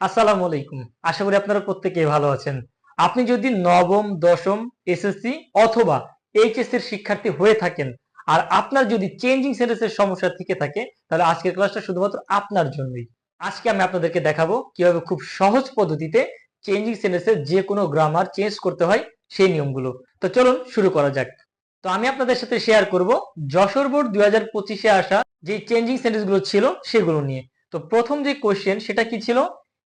আসসালামু আলাইকুম। আশা করি আপনারা প্রত্যেকেই ভালো আছেন। আপনি যদি নবম, দশম, এসএসসি অথবা এইচএসসি এর শিক্ষার্থী হয়ে থাকেন আর আপনার যদি চেঞ্জিং সেন্টেন্সের সমস্যা থেকে থাকে তাহলে আজকের ক্লাসটা শুধুমাত্র আপনার জন্যই। আজকে আমি আপনাদেরকে দেখাবো কিভাবে খুব সহজ পদ্ধতিতে চেঞ্জিং সেন্টেন্সের যে কোনো গ্রামার চেঞ্জ করতে হয় সেই নিয়মগুলো। তো চলুন শুরু করা যাক। তো আমি আপনাদের সাথে শেয়ার করব যশোর বোর্ড 2025-এ আসা যে চেঞ্জিং সেন্টেন্সগুলো ছিল সেগুলো নিয়ে। তো প্রথম যে কোশ্চেন সেটা কি ছিল?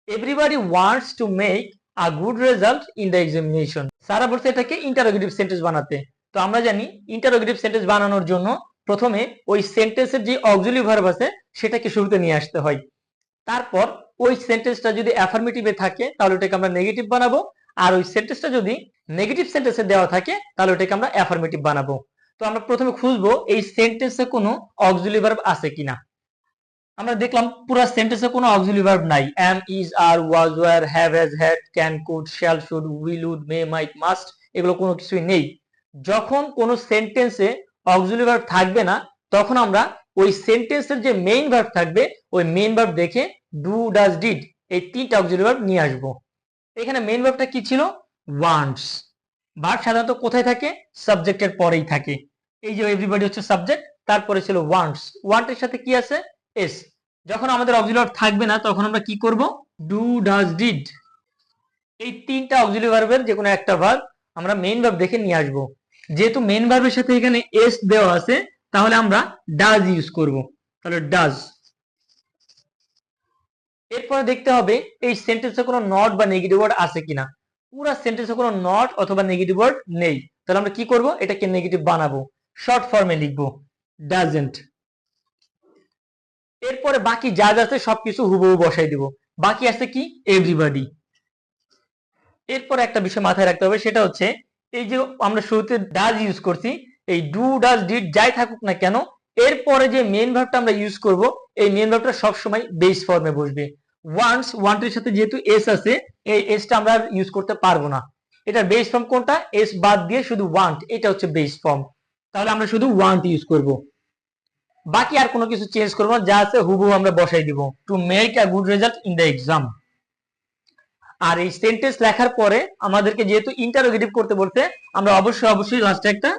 Everybody wants to make a good result in the examination. সারা বলছে এটাকে ইন্টারোগেটিভ সেন্টেন্স বানাতে। তো আমরা জানি ইন্টারোগেটিভ সেন্টেন্স বানানোর জন্য প্রথমে ওই সেন্টেন্সের যে অক্সিলারি ভার্ব আছে সেটাকে শুরুতে নিয়ে আসতে হয়। তারপর ওই সেন্টেন্সটা যদি অ্যাফার্মেটিভে থাকে তাহলে ওটাকে আমরা নেগেটিভ বানাবো, আর ওই সেন্টেন্সটা যদি নেগেটিভ সেন্টেন্সে দেওয়া থাকে তাহলে ওটাকে আমরা অ্যাফার্মেটিভ বানাবো। তো আমরা প্রথমে খুঁজবো এই সেন্টেন্সে কোনো অক্সিলারি ভার্ব আছে কিনা। আমরা দেখলাম পুরো সেন্টেন্সে কোনো অক্সিলারি ভার্ব নাই। Am, is, are, was, were, have, has, had, can, could, shall, should, will, would, may, might, must এগুলো কোনো কিছুই নেই। যখন কোনো সেন্টেন্সে অক্সিলারি ভার্ব থাকবে না তখন আমরা ওই সেন্টেন্সের যে মেইন ভার্ব থাকবে ওই মেইন ভার্ব দেখে ডু, ডাজ, ডিড এই তিনটা অক্সিলারি ভার্ব নিয়ে আসবো। এখানে মেইন ভার্বটা কি ছিল? ওয়ান্টস। ভার্ব সাধারণত কোথায় থাকে? সাবজেক্টের পরেই থাকে। এই যে এভরিবডি হচ্ছে সাবজেক্ট, তারপরে ছিল ওয়ান্টস। ওয়ান্টের সাথে কি আছে? এস। যখন আমাদের অক্সিলারি ভার্ব থাকবে না তখন আমরা কি করব? ডু, ডাজ, ডিড এই তিনটা অক্সিলারি ভার্বের যে কোনো একটা ভার্ব আমরা মেইন ভার্ব দেখে নিয়ে আসব। যেহেতু মেইন ভার্বের সাথে এখানে এস দেওয়া আছে তাহলে আমরা ডাজ ইউজ করব। তাহলে ডাজ। এরপরে দেখতে হবে এই সেন্টেন্সে কোনো নট বা নেগেটিভ ওয়ার্ড আছে কিনা। পুরো সেন্টেন্সে কোনো নট অথবা নেগেটিভ ওয়ার্ড নেই, তাহলে আমরা কি করব? এটাকে নেগেটিভ বানাবো, শর্ট ফর্মে লিখবো ডাজেন্ট। এরপরে বাকি যা যা আছে সবকিছু হুবহু বসাই দিব। বাকি আছে কি? এভরিবডি। এরপর একটা বিষয় মাথায় রাখতে হবে, সেটা হচ্ছে এই যে আমরা শুরুতে ডাজ ইউজ করছি, এই ডু, ডাজ, ডিড যাই থাকুক না কেন এরপরে যে মেইন ভার্বটা আমরা ইউজ করব এই মেইন ভার্বটা সবসময় বেস ফর্মে বসবে। ওয়ান্স, ওয়ান্টের সাথে যেহেতু এস আছে এই এসটা আমরা ইউজ করতে পারবো না। এটার বেস ফর্ম কোনটা? এস বাদ দিয়ে শুধু ওয়ান্ট, এটা হচ্ছে বেস ফর্ম। তাহলে আমরা শুধু ওয়ান্ট ইউজ করব, বাকি আর কোনো কিছু চেঞ্জ করবো না, যা আছে হুবহু আমরা বসাই দিব। To make a good result in the exam. আর এই সেন্টেন্স লেখার পরে আমাদেরকে যেহেতু ইন্টারোগেটিভ করতে বলতে আমরা অবশ্যই লাস্টে একটা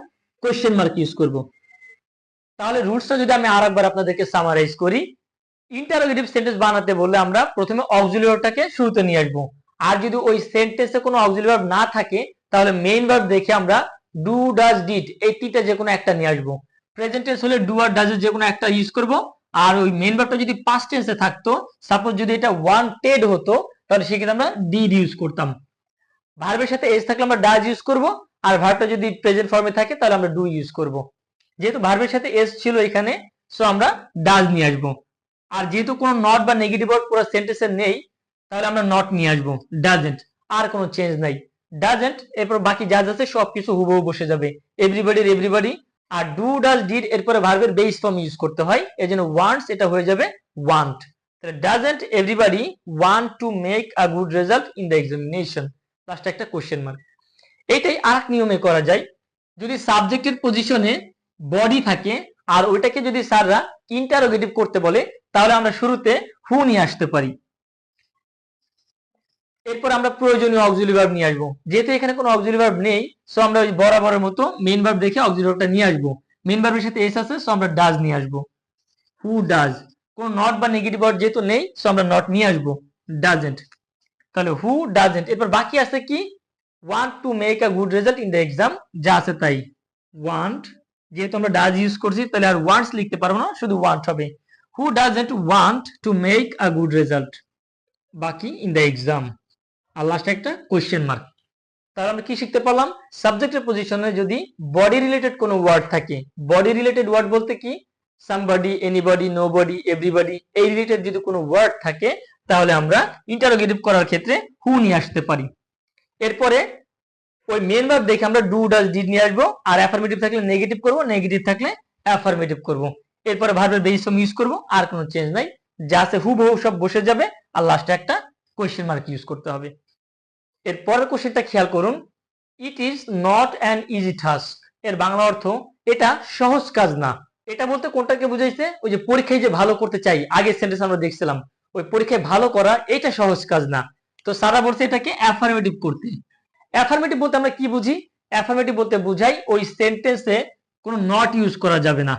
কোশ্চেন মার্ক ইউজ করব। তাহলে রুলসটা যদি আমি আরেকবার আপনাদেরকে সামারাইজ করি, ইন্টারোগেটিভ সেন্টেন্স বানাতে বললে আমরা প্রথমে অক্সিলারি ভার্বটাকে শুরুতে নিয়ে আসবো। আর যদি ওই সেন্টেন্সে কোনো অক্সিলারি ভার্ব না থাকে তাহলে মেইন ভার্ব দেখে আমরা ডু, ডাজ, ডিড এই তিনটা যে কোনো একটা নিয়ে আসবো। প্রেজেন্ট টেন্স হলে ডু আর ডাজের যে কোনো একটা ইউজ করব। আর ওই মেইন ভার্বটা যদি পাস্ট টেন্সে থাকতো, সাপোজ যদি এটা ওয়ান্টেড হতো তাহলে সেক্ষেত্রে আমরা ডিড ইউজ করতাম। ভার্বের সাথে এস থাকলে আমরা ডাজ ইউজ করব, আর ভার্বটা যদি প্রেজেন্ট ফর্মে থাকে তাহলে আমরা ডু ইউজ করব। যেহেতু ভার্বের সাথে এস ছিল এখানে, সো আমরা ডাজ নিয়ে আসবো। আর যেহেতু কোনো নট বা নেগেটিভ ওয়ার্ড পুরো সেন্টেন্সে নেই তাহলে আমরা নট নিয়ে আসবো, ডাজেন্ট। আর কোনো চেঞ্জ নাই, ডাজেন্ট। এরপর বাকি যা আছে সবকিছু হুবহু বসে যাবে, এভরিবডির এভরিবডি। আর ডু, ডাজ, ডিড এরপরে ভার্বের বেস ফর্ম ইউজ করতে হয়, এজন্য ওয়ান্টস এটা হয়ে যাবে ওয়ান্ট। তাহলে doesn't everybody want to make a good result in the examination, লাস্টে একটা কোশ্চেন মার্ক। এটাই আরেক নিয়মে করা যায়। যদি সাবজেক্টের পজিশনে বডি থাকে আর ওইটাকে যদি স্যাররা ইন্টারোগেটিভ করতে বলে তাহলে আমরা শুরুতে হু নিয়ে আসতে পারি। এরপর আমরা প্রয়োজনীয় অক্সিলারি ভার্ব নিয়ে আসবো। যেহেতু এখানে কোনো অক্সিলারি ভার্ব নেই সো আমরা ওই বরাবরের মতো মেইন ভার্ব দেখে অক্সিলারি ভার্বটা নিয়ে আসবো। মেইন ভার্বের সাথে এস আছে সো আমরা ডাজ নিয়ে আসবো, হু ডাজ। কোনো নট বা নেগেটিভ ওয়ার্ড যেহেতু নেই সো আমরা নট নিয়ে আসবো, ডাজেন্ট। তাহলে হু ডাজেন্ট। এরপর বাকি আছে কি? Want to make a good result in the exam, যা আছে তাই ওয়ান্ট। যেহেতু আমরা ডাজ ইউজ করছি তাহলে আর ওয়ান্টস লিখতে পারবো না, শুধু ওয়ান্ট হবে। Who doesn't want to make a good result, বাকি ইন দ্য এক্সাম। আর লাস্টে একটা কোয়েশ্চেন মার্ক। তাহলে আমরা কি শিখতে পারলাম? সাবজেক্টের পজিশনে যদি বডি রিলেটেড কোনো ওয়ার্ড থাকে, বডি রিলেটেড ওয়ার্ড বলতে কি? সামবডি, এনিবডি, নোবডি, এভরিবডি এই রিলেটেড যদি কোনো ওয়ার্ড থাকে তাহলে আমরা ইন্টারোগেটিভ করার ক্ষেত্রে হু নিয়ে আসতে পারি। এরপরে ওই মেন ভার্ব দেখে আমরা ডু, ডাজ, ডিড নিয়ে আসবো। আর অ্যাফার্মেটিভ থাকলে নেগেটিভ করব, নেগেটিভ থাকলে অ্যাফার্মেটিভ করব। এরপরে ভার্বের বেস ফর্ম ইউজ করব, আর কোনো চেঞ্জ নাই, যা আছে হুবহু সব বসে যাবে। আর লাস্টে একটা কোয়েশ্চেন মার্ক ইউজ করতে হবে। এর পরের কোশ্চেনটা খেয়াল করুন, it is not an easy task. এর বাংলা অর্থ এটা সহজ কাজ না। এটা বলতে কোনটাকে বুঝাইছে? ওই যে পরীক্ষায় যে ভালো করতে চাই, আগের সেন্টেন্স আমরা দেখছিলাম ওই পরীক্ষায় ভালো করা এটা সহজ কাজ না। তো স্যাররা বলছে এটাকে অ্যাফার্মেটিভ করতে। অ্যাফার্মেটিভ বলতে আমরা কি বুঝি? অ্যাফার্মেটিভ বলতে বুঝাই ওই সেন্টেন্সে কোনো নট ইউজ করা যাবে না।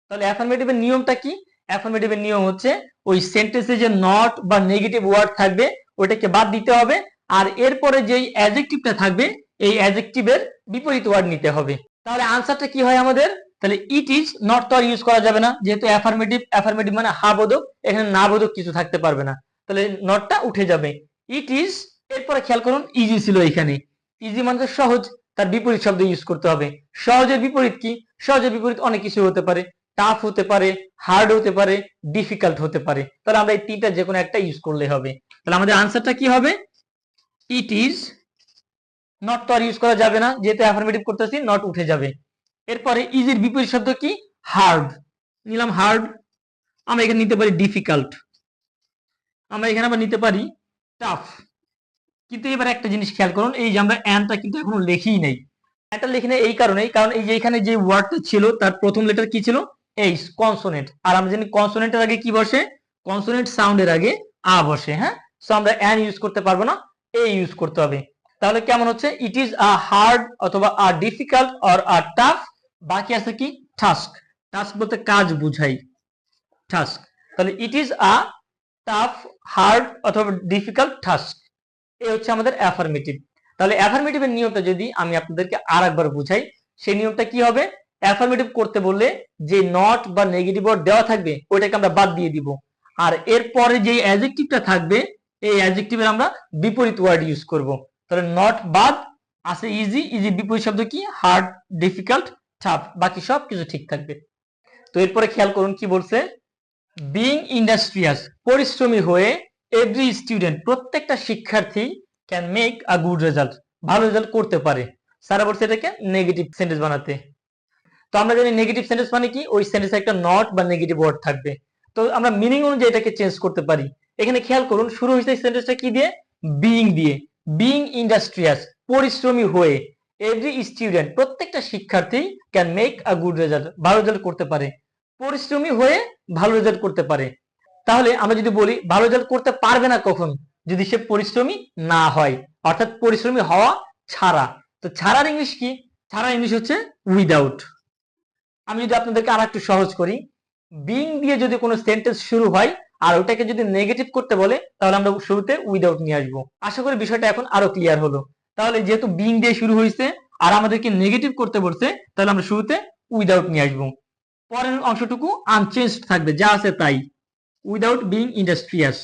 তাহলে অ্যাফার্মেটিভের নিয়মটা কি? অ্যাফার্মেটিভের নিয়ম হচ্ছে ওই সেন্টেন্সে যে নট বা নেগেটিভ ওয়ার্ড থাকবে ওটাকে বাদ দিতে হবে, আর এরপরে যেই অ্যাডজেক্টিভটা থাকবে এই অ্যাডজেক্টিভের বিপরীত ওয়ার্ড নিতে হবে। তাহলে আনসারটা কি হয় আমাদের? তাহলে ইট ইজ নট তো আর ইউজ করা যাবে না, যেহেতু অ্যাফার্মেটিভ, অ্যাফার্মেটিভ মানে হা বোধক, এখানে না বোধক কিছু থাকতে পারবে না, তাহলে নটটা উঠে যাবে। ইট ইজ, এরপরে খেয়াল করুন ইজি ছিল এখানে, ইজি মানে সহজ, তার বিপরীত শব্দ ইউজ করতে হবে। সহজের বিপরীত কি? সহজের বিপরীত অনেক কিছু হতে পারে, টাফ হতে পারে, হার্ড হতে পারে, ডিফিকাল্ট হতে পারে। তাহলে আমরা এই তিনটা যে কোনো একটা ইউজ করলে হবে। তাহলে আমাদের আনসারটা কি হবে? ইট ইজ, নট তো আর ইউজ করা যাবে না, যেহেতু অ্যাফার্মেটিভ করতেছি নট উঠে যাবে। এরপরে ইজির বিপরীত শব্দ কি? হার্ড, নিলাম হার্ড। আমরা এখানে নিতে পারি ডিফিকাল্ট, আমরা এখানে আবার নিতে পারি টাফ। কিন্তু এবার একটা জিনিস খেয়াল করুন, এই যে আমরা অ্যানটা কিন্তু এখনো লেখিই নেই। এটা লিখি নাই এই কারণেই, কারণ এই যে এখানে যে ওয়ার্ডটা ছিল তার প্রথম লেটার কি ছিল? H, consonant. আর আমরা জানি কনসোনেন্টের আগে কি বসে? কনসোনেন্ট সাউন্ডের আগে আ বসে। হ্যাঁ, সো আমরা অ্যান ইউজ করতে পারবো না, এ ইউজ করতে হবে। তাহলে কেমন হচ্ছে? ইট ইজ আ হার্ড অথবা আ ডিফিকাল্ট অর আ টাফ। বাকি আছে কি? টাস্ক। টাস্ক বলতে কাজ বুঝাই, টাস্ক। তাহলে it is a tough, hard অথবা ডিফিকাল্ট টাস্ক। এই হচ্ছে আমাদের অ্যাফার্মেটিভ। তাহলে অ্যাফার্মেটিভের নিয়মটা যদি আমি আপনাদেরকে আরেকবার বুঝাই, সেই নিয়মটা কি হবে? অ্যাফার্মেটিভ করতে বললে যে নট বা নেগেটিভ ওয়ার্ড দেওয়া থাকবে ওইটাকে আমরা বাদ দিয়ে দিব, আর এরপরে যে অ্যাডজেক্টিভটা থাকবে এই অ্যাডজেক্টিভের আমরা বিপরীত ওয়ার্ড ইউজ করব। তাহলে নট বাদ, আছে ইজি, ইজির বিপরীত শব্দ কি? Hard, difficult, tough. বাকি সব কিছু ঠিক থাকবে। তো এরপরে খেয়াল করুন কি বলছে? বিং ইন্ডাস্ট্রিয়াস, পরিশ্রমী হয়ে, এভরি স্টুডেন্ট, প্রত্যেকটা শিক্ষার্থী, can make a good result, ভালো রেজাল্ট করতে পারে। স্যার বলছে এটাকে নেগেটিভ সেন্টেন্স বানাতে। তো আমরা জানি নেগেটিভ সেন্টেন্স মানে কি? ওই সেন্টেন্সে একটা নট বা নেগেটিভ ওয়ার্ড থাকবে। তো আমরা মিনিং অনুযায়ী এটাকে চেঞ্জ করতে পারি। এখানে খেয়াল করুন শুরু হয়েছে সেন্টেন্সটা কি দিয়ে? বিং দিয়ে। বিং ইন্ডাস্ট্রিয়াস, পরিশ্রমী হয়ে, এভরি স্টুডেন্ট, প্রত্যেকটা শিক্ষার্থী, can make a good result, ভালো রেজাল্ট করতে পারে। পরিশ্রমী হয়ে ভালো রেজাল্ট করতে পারে। তাহলে আমরা যদি বলি ভালো রেজাল্ট করতে পারবে না কখন? যদি সে পরিশ্রমী না হয়, অর্থাৎ পরিশ্রমী হওয়া ছাড়া। তো ছাড়ার ইংলিশ কি? ছাড়ার ইংলিশ হচ্ছে উইদাউট। আমি যদি আপনাদেরকে আর একটু সহজ করি, বিং দিয়ে যদি কোনো সেন্টেন্স শুরু হয় আর ওটাকে যদি নেগেটিভ করতে বলে তাহলে আমরা শুরুতে উইদাউট নিয়ে আসবো। আশা করি বিষয়টা এখন আরো ক্লিয়ার হলো। তাহলে যেহেতু বিং দিয়ে শুরু হয়েছে আর আমাদেরকে নেগেটিভ করতে বলছে, তাহলে আমরা শুরুতে উইদাউট নিয়ে আসবো। পরের অংশটুকু আনচেঞ্জড থাকবে, যা আছে তাই, উইদাউট বিং ইন্ডাস্ট্রিয়াস।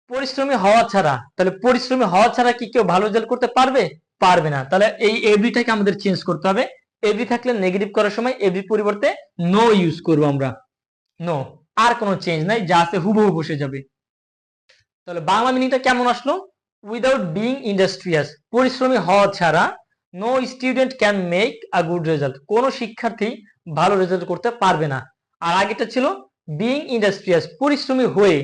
পরিশ্রমী হওয়া ছাড়া, তাহলে পরিশ্রমী হওয়া ছাড়া কি কেউ ভালো রেজাল্ট করতে পারবে? পারবে না। তাহলে এই এভরিটাকে আমাদের চেঞ্জ করতে হবে। এভরি থাকলে নেগেটিভ করার সময় এভরির পরিবর্তে নো ইউজ করবো আমরা, নো। আর কোনো চেঞ্জ নাই, যা আছে হুবহু বসে যাবে। তাহলে বাংলা মিনিংটা কেমন আসলো? উইদাউট বিং ইন্ডাস্ট্রিয়াস, পরিশ্রমী হওয়া ছাড়া, no student can make a good result, কোন শিক্ষার্থী ভালো রেজাল্ট করতে পারবে না। আর আগেটা ছিল বিং ইন্ডাস্ট্রিয়াস, পরিশ্রমী হয়ে,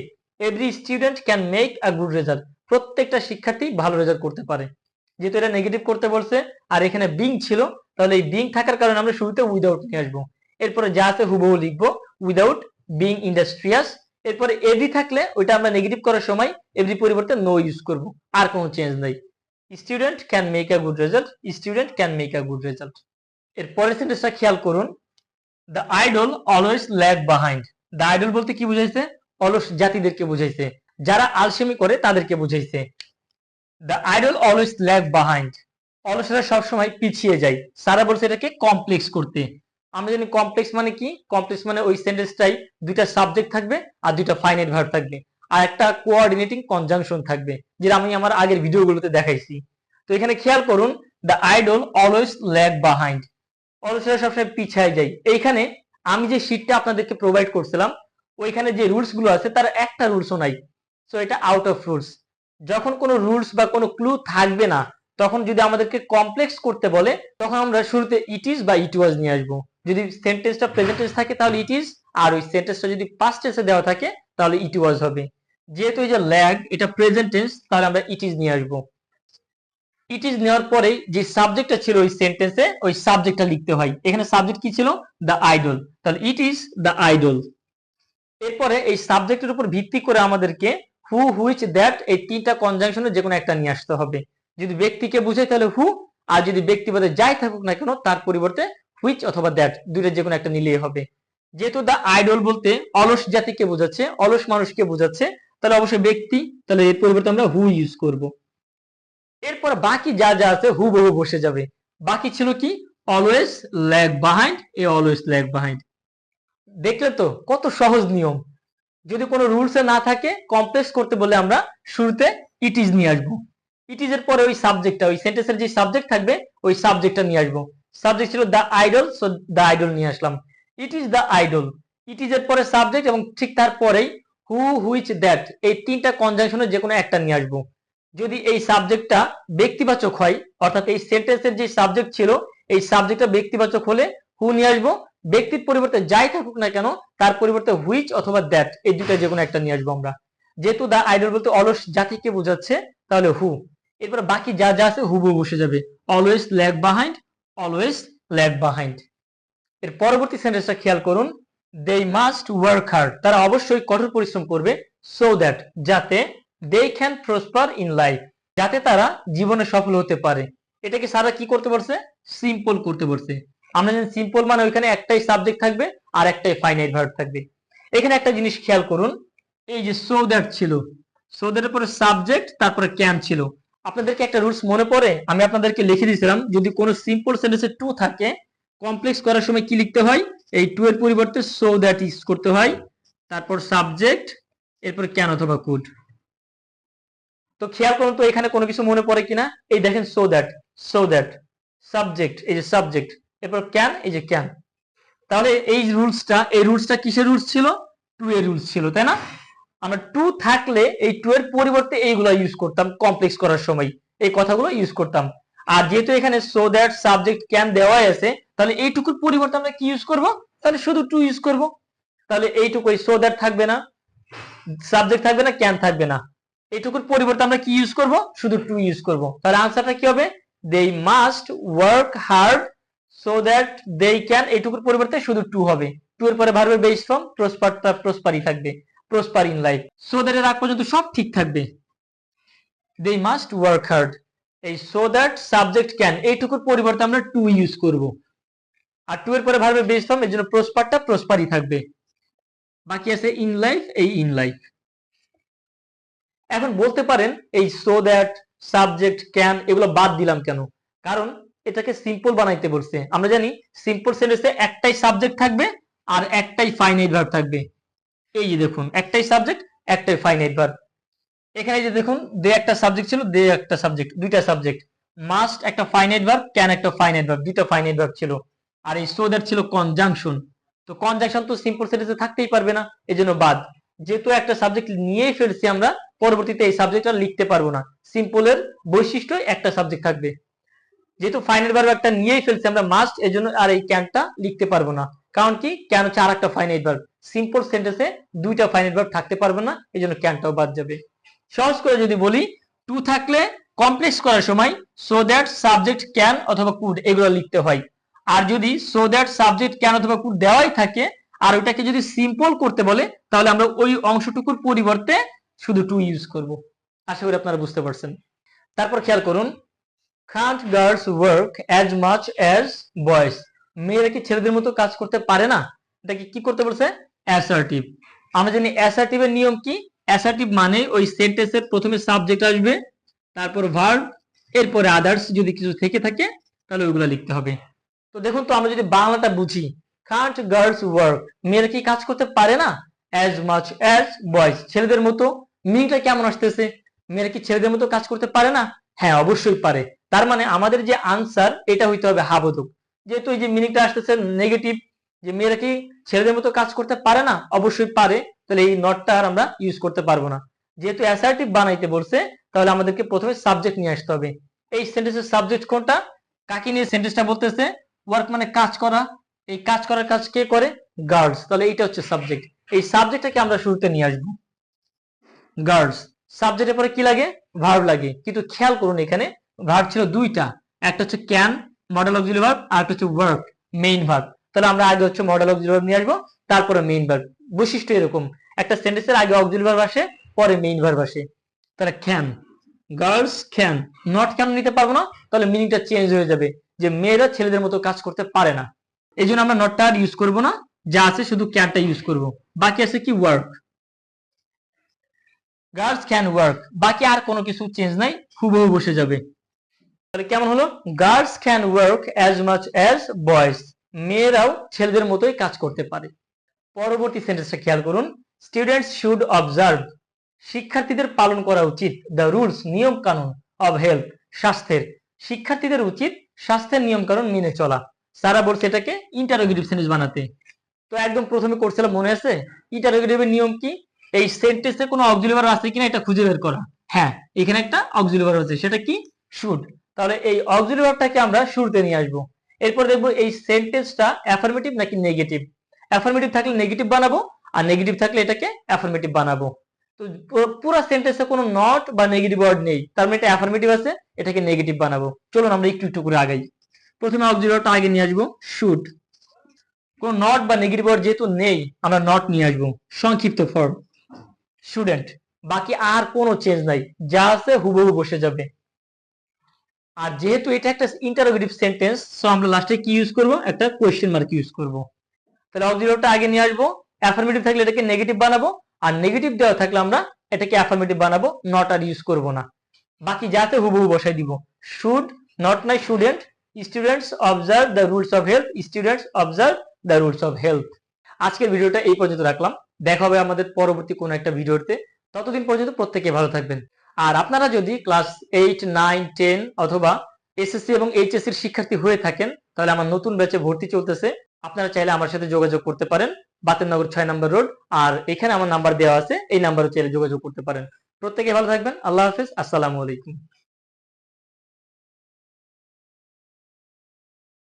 every student can make a good result, প্রত্যেকটা শিক্ষার্থী ভালো রেজাল্ট করতে পারে। যেহেতু এটা নেগেটিভ করতে বলছে আর এখানে বিং ছিল, তাহলে এই বিং থাকার কারণে আমরা শুরুতে উইদাউট নিয়ে আসবো। এরপরে যা আছে হুবহু লিখবো, উইদাউট বিং ইন্ডাস্ট্রিয়াস। এরপরে এভরি থাকলে ওইটা আমরা নেগেটিভ করার সময় এভরি পরিবর্তে নো ইউজ করব, আর কোনো চেঞ্জ নাই। Student can make a good result, student can make a good result. এর পরের সেন্টেন্সটা খেয়াল করুন, the idle always lag behind. The idol বলতে কি বুঝাইছে? অলস জাতিদেরকে বুঝাইছে, যারা আলসেমি করে তাদেরকে বুঝাইছে। The idle always lag behind, অলসরা সবসময় পিছিয়ে যায়। সারা বলছে এটাকে কমপ্লেক্স করতে। আমরা জানি কমপ্লেক্স মানে কি? কমপ্লেক্স মানে ওই সেন্টেন্সটাই দুইটা সাবজেক্ট থাকবে আর দুইটা ফাইনাইট ভার্ব থাকবে আর একটা কোঅর্ডিনেটিং কনজাংশন থাকবে, যেটা আমি আমার আগের ভিডিওগুলোতে দেখাইছি। তো এখানে খেয়াল করুন, the idle always lag behind, অলসরা সবসময় পিছিয়ে যায়। এইখানে আমি যে শীটটা আপনাদেরকে প্রোভাইড করছিলাম ওইখানে যে রুলস গুলো আছে তার একটা রুলসও নাই, সো এটা আউট অফ রুলস। যখন কোনো রুলস বা কোনো ক্লু থাকবে না তখন যদি আমাদেরকে কমপ্লেক্স করতে বলে তখন আমরা শুরুতে ইট ইজ বা ইট ওয়াজ নিয়ে আসবো। যদি সেন্টেন্সটা প্রেজেন্ট টেন্স থাকে তাহলে ইট ইজ, আর ওই সেন্টেন্সটা যদি পাস্ট টেন্সে দেওয়া থাকে তাহলে ইট ওয়াজ হবে। যেহেতু এই যে ল্যাগ এটা প্রেজেন্ট টেন্স, তাহলে আমরা ইট ইজ নিয়ে আসবো। ইট ইজ নেওয়ার পরে যে সাবজেক্টটা ছিল ওই সেন্টেন্সে ওই সাবজেক্টটা লিখতে হয়। এখানে সাবজেক্ট কি ছিল? দ্য আইডল, তাহলে ইট ইজ দ্য আইডল। এরপরে এই সাবজেক্টের উপর ভিত্তি করে আমাদেরকে হু, হুইচ, দ্যাট এই তিনটা কনজাংশনের যে কোনো একটা নিয়ে আসতে হবে। যদি ব্যক্তিকে বুঝাই তাহলে হু, আর যদি ব্যক্তিবাদে যাই থাকুক না কেন তার পরিবর্তে হুইচ অথবা দ্যাট, দুইটা যে কোনো একটা নিলেই হবে। যেহেতু দ্য আইডল বলতে অলস জাতিকে বোঝাচ্ছে, অলস মানুষকে বোঝাচ্ছে, তাহলে অবশ্যই ব্যক্তি, তাহলে এর পরিবর্তে আমরা হু ইউজ করব। এরপর বাকি যা যা আছে হুবহু বসে যাবে। বাকি ছিল কি, অলওয়েজ ল্যাগ বিহাইন্ড, এ অলওয়েজ ল্যাগ বিহাইন্ড। দেখলে তো কত সহজ নিয়ম। যদি কোনো রুলস না থাকে, কমপ্লেক্স করতে বলে আমরা শুরুতে ইট ইজ নিয়ে আসবো। ইট ইজ এর পরে ওই সাবজেক্টটা, ওই সেন্টেন্সের যে সাবজেক্ট থাকবে ওই সাবজেক্টটা নিয়ে আসবো। সাবজেক্ট ছিল the idle, so the idle নিয়ে আসলাম। It is the idle, it is এর পরে সাবজেক্ট এবং ঠিক তারপরেই হু, হুইচ, দ্যাট এই তিনটা কনজাংশনের যে কোনো একটা নিয়ে আসবো। যদি এই সাবজেক্টটা ব্যক্তিবাচক হয়, অর্থাৎ এই সেন্টেন্সের যে সাবজেক্ট ছিল এই সাবজেক্টটা ব্যক্তিবাচক হলে হু নিয়ে আসবো। ব্যক্তির পরিবর্তে যাই থাকুক না কেন তার পরিবর্তে হুইচ অথবা দ্যাট এই দুটো যে কোনো একটা নিয়ে আসবো আমরা। যেহেতু দ্য আইডল বলতে অলস জাতিকে বোঝাচ্ছে তাহলে হু। এরপর বাকি যা যা আছে হুবহু বসে যাবে। Always lag behind, always lag behind. এর পরবর্তী সেন্টেন্সটা খেয়াল করুন, দে মাস্ট ওয়ার্ক হার্ড, তারা অবশ্যই কঠোর পরিশ্রম করবে, সো দ্যাট যাতে, they can prosper in life, যাতে তারা জীবনে সফল হতে পারে। এটাকে সারা কি করতে পারছে, সিম্পল করতে পারছে। আমরা জানি সিম্পল মানে ওইখানে একটাই সাবজেক্ট থাকবে আর একটাই ফাইনাইট ভার্ব থাকবে। এখানে একটা জিনিস খেয়াল করুন, এই যে সো দ্যাট ছিল, সো দ্যাটের পরে সাবজেক্ট তারপরে ক্যান ছিল। আপনাদেরকে একটা রুলস মনে পড়ে, আমি আপনাদেরকে লিখে দিয়েছিলাম, যদি কোনো সিম্পল সেন্টেন্সে টু থাকে, কমপ্লেক্স করার সময় কি লিখতে হয়, এই টু এর পরিবর্তে সো দ্যাট ইউজ করতে হয়, তারপর সাবজেক্ট, এরপর ক্যান অথবা কুড। তো খেয়াল করুন তো এখানে কোনো কিছু মনে পড়ে কিনা। এই দেখেন so that, so that subject, এই যে সাবজেক্ট, এরপর ক্যান, এই যে ক্যান। তাহলে এই রুলসটা কিসের রুলস ছিল, টু এর রুলস ছিল, তাই না? আমরা টু থাকলে এই টু এর পরিবর্তে এইগুলো ইউজ করতাম, কমপ্লেক্স করার সময় এই কথাগুলো ইউজ করতাম। আর যেহেতু এখানে সো দ্যাট সাবজেক্ট ক্যান দেওয়াই আছে, তাহলে এইটুকুর পরিবর্তে আমরা কি ইউজ করব, তাহলে শুধু টু ইউজ করব। তাহলে এইটুকু সো দ্যাট থাকবে না, সাবজেক্ট থাকবে না, ক্যান থাকবে না, এইটুকুর পরিবর্তে আমরা কি ইউজ করব, শুধু টু ইউজ করব। তাহলে আনসারটা কি হবে, they must work hard so that they can, এইটুকুর পরিবর্তে শুধু টু হবে। টু এর পরে ভার্বের বেস ফর্ম প্রসপার, প্রসপারই থাকবে, prosper in life. So that এর আগ পর্যন্ত সব ঠিক থাকবে। দে মাস্ট ওয়ার্ক হার্ড, এই সো দ্যাট সাবজেক্ট ক্যান এইটুকুর পরিবর্তে আমরা টু ইউজ করব। আর টু এর পরে ভার্বের বেস ফর্ম, এর জন্য প্রসপারটা প্রসপারই থাকবে। বাকি আছে ইন লাইফ, এই ইন লাইফ। এখন বলতে পারেন এই সো দ্যাট, সাবজেক্ট, ক্যান এগুলো বাদ দিলাম কেন? কারণ এটাকে সিম্পল বানাইতে বলছে। আমরা জানি সিম্পল সেন্টেন্সে একটাই সাবজেক্ট থাকবে আর একটাই ফাইনাইট ভার্ব থাকবে। এই যে দেখুন, একটাই সাবজেক্ট, একটাই ফাইনাইট ভার্ব। এখানে যে দেখুন, দে একটা সাবজেক্ট ছিল, দে একটা সাবজেক্ট, দুইটা সাবজেক্ট। মাস্ট একটা ফাইনাইট ভার্ব, ক্যান একটা ফাইনাইট ভার্ব, দুইটা ফাইনাইট ভার্ব ছিল। আর এই সো দ্যাট ছিল কনজাংশন। তো কনজাংশন তো সিম্পল সেন্টেন্সে থাকতেই পারবে না, এজন্য বাদ। যেহেতু একটা সাবজেক্ট নিয়েই ফেলছি আমরা, পরবর্তীতে এই সাবজেক্টটা লিখতে পারবো না। সিম্পলের বৈশিষ্ট্য একটা সাবজেক্ট থাকবে। যেহেতু ফাইনাইট ভার্ব একটা নিয়েই ফেলছি আমরা মাস্ট, এজন্য আর এই ক্যানটা লিখতে পারবো না। কারণ কি, ক্যান হচ্ছে আর একটা ফাইনাইট ভার্ব। সিম্পল সেন্টেন্সে দুইটা ফাইনাইট ভার্ব থাকতে পারবে না, এজন্য ক্যানটাও বাদ যাবে। সহজ করে যদি বলি, টু থাকলে কমপ্লেক্স করার সময় সো দ্যাট সাবজেক্ট ক্যান অথবা কুড এগুলো লিখতে হয়। আর যদি সো দ্যাট সাবজেক্ট ক্যান অথবা কুড দেওয়াই থাকে আর ওইটাকে যদি সিম্পল করতে বলে, তাহলে আমরা ওই অংশটুকুর পরিবর্তে শুধু টু ইউজ করব। আশা করি আপনারা বুঝতে পারছেন। তারপর খেয়াল করুন, can't girls work as much as boys, মেয়েরা কি ছেলেদের মতো কাজ করতে পারে না? এটাকে কি করতে বলছে, অ্যাসার্টিভ। আমরা জানি অ্যাসার্টিভ এর নিয়ম কি, অ্যাসার্টিভ মানে ওই সেন্টেন্সের প্রথমে সাবজেক্ট আসবে, তারপর ভার্ব, এরপরে আদার্স যদি কিছু থেকে থাকে তাহলে ওইগুলো লিখতে হবে। তো দেখুন তো, আমরা যদি বাংলাটা বুঝি, কান্ট গার্লস ওয়ার্ক, মেয়েরা কি কাজ করতে পারে না, অ্যাজ মাচ অ্যাজ বয়েজ, ছেলেদের মতো। মিনিংটা কেমন আসতেছে, মেয়েরা কি ছেলেদের মতো কাজ করতে পারে না? হ্যাঁ, অবশ্যই পারে। তার মানে আমাদের যে আনসার এটা হইতে হবে হাবোধক। যেহেতু এই যে মিনিংটা আসতেছে নেগেটিভ, যে মেয়েরা কি ছেলেদের মতো কাজ করতে পারে না, অবশ্যই পারে, তাহলে এই নটটা আর আমরা ইউজ করতে পারবো না। যেহেতু অ্যাসার্টিভ বানাইতে বলছে, তাহলে আমাদেরকে প্রথমে সাবজেক্ট নিয়ে আসতে হবে। এই সেন্টেন্সের সাবজেক্ট কোনটা, কাকে নিয়ে সেন্টেন্সটা বলতেছে, ওয়ার্ক মানে কাজ করা, এই কাজ করার কাজ কে করে, গার্লস, তাহলে এইটা হচ্ছে সাবজেক্ট। এই সাবজেক্টটাকে আমরা শুরুতে নিয়ে আসবো, গার্লস। সাবজেক্টের পরে কি লাগে, ভার্ব লাগে। কিন্তু খেয়াল করুন, এখানে ভার্ব ছিল দুইটা, একটা হচ্ছে ক্যান মডেল অক্সিলারি ভার্ব, আর একটা হচ্ছে ওয়ার্ক মেইন ভার্ব। তাহলে আমরা আগে হচ্ছে মডেল অক্সিলারি ভার্ব নিয়ে আসবো, তারপরে মেইন ভার্ব। বৈশিষ্ট্য এরকম, একটা সেন্টেন্সের আগে অক্সিলারি ভার্ব আসে, পরে মেইন ভার্ব আসে। তাহলে ক্যান, গার্লস ক্যান, নট কেন নিতে পারবো না, তাহলে মিনিংটা চেঞ্জ হয়ে যাবে, যে মেয়েরা ছেলেদের মতো কাজ করতে পারে না। এই জন্য আমরা নটটা আর ইউজ করবো না, যা আছে শুধু ক্যানটা ইউজ করব। বাকি আছে কি ওয়ার্ক, গার্লস ক্যান ওয়ার্ক, বাকি আর কোনো কিছু চেঞ্জ নাই, হুবহু বসে যাবে। তাহলে কেমন হলো, girls can work as much as boys, মেয়েরাও ছেলেদের মতোই কাজ করতে পারে। পরবর্তী সেন্টেন্সটা খেয়াল করুন, স্টুডেন্টস শুড অবজার্ভ, শিক্ষার্থীদের পালন করা উচিত দ্য রুলস, নিয়ম কানুন, অব হেলথ, স্বাস্থ্যের, শিক্ষার্থীদের উচিত স্বাস্থ্যের নিয়ম কানুন মেনে চলা। সারা বলছে এটাকে ইন্টারোগেটিভ সেন্টেন্স বানাতে। তো একদম প্রথমে করছিলাম, মনে আছে ইন্টারোগেটিভের নিয়ম কি, এই সেন্টেন্সে কোনো অক্সিলারি ভার্ব আছে কিনা এটা খুঁজে বের করা। হ্যাঁ, এখানে একটা অক্সিলারি ভার্ব আছে, সেটা কি, শুড। তাহলে এই অক্সিলারি ভার্বটাকে আমরা শুরুতে নিয়ে আসবো। এরপর দেখবো এই সেন্টেন্সটা অ্যাফার্মেটিভ নাকি নেগেটিভ। অ্যাফার্মেটিভ থাকলে নেগেটিভ বানাবো, আর নেগেটিভ থাকলে এটাকে অ্যাফার্মেটিভ বানাবো। তো পুরো সেন্টেন্সে কোনো নট বা নেগেটিভ ওয়ার্ড নেই, তার মানে এটা অ্যাফার্মেটিভ আছে, এটাকে নেগেটিভ বানাবো। চলুন আমরা একটু একটু করে আগাই। প্রথমে অক্সিলারি ভার্বটা আগে নিয়ে আসবো, শুড। কোন নট বা নেগেটিভ ওয়ার্ড যেহেতু নেই, আমরা নট নিয়ে আসবো, সংক্ষিপ্ত ফর্ম স্টুডেন্ট। বাকি আর কোনো চেঞ্জ নাই, যা আছে হুবহু বসে যাবে। আর যেহেতু এটা একটা ইন্টারোগেটিভ সেন্টেন্স, সো আমরা লাস্টে কি ইউজ করব, একটা কোয়েশ্চেন মার্ক ইউজ করব। তাহলে অক্সিলারিটা আগে নিয়ে আসবো, অ্যাফার্মেটিভ থাকলে এটাকে নেগেটিভ বানাবো, আর নেগেটিভ দেওয়া থাকলে আমরা এটাকে অ্যাফার্মেটিভ বানাবো, নট আর ইউজ করব না। বাকি যাতে হুবহু বসাই দিব, শুড, নট নাই shouldn't, students observe the rules of health, students observe the rules of health. আজকের ভিডিওটা এই পর্যন্ত রাখলাম, দেখা হবে আমাদের পরবর্তী কোনো একটা ভিডিওতে। ততদিন পর্যন্ত প্রত্যেকে ভালো থাকবেন। আর আপনারা যদি ক্লাস 8, 9, 10 অথবা এসএসসি এবং এইচএসসি এর শিক্ষার্থী হয়ে থাকেন, তাহলে আমার নতুন ব্যাচে ভর্তি চলতেছে, আপনারা চাইলে আমার সাথে যোগাযোগ করতে পারেন, বাতেননগর 6 নম্বর রোড। আর এখানে আমার নাম্বার দেওয়া আছে, এই নাম্বারে চাইলে যোগাযোগ করতে পারেন। প্রত্যেকে ভালো থাকবেন, আল্লাহ হাফেজ, আসসালামু আলাইকুম।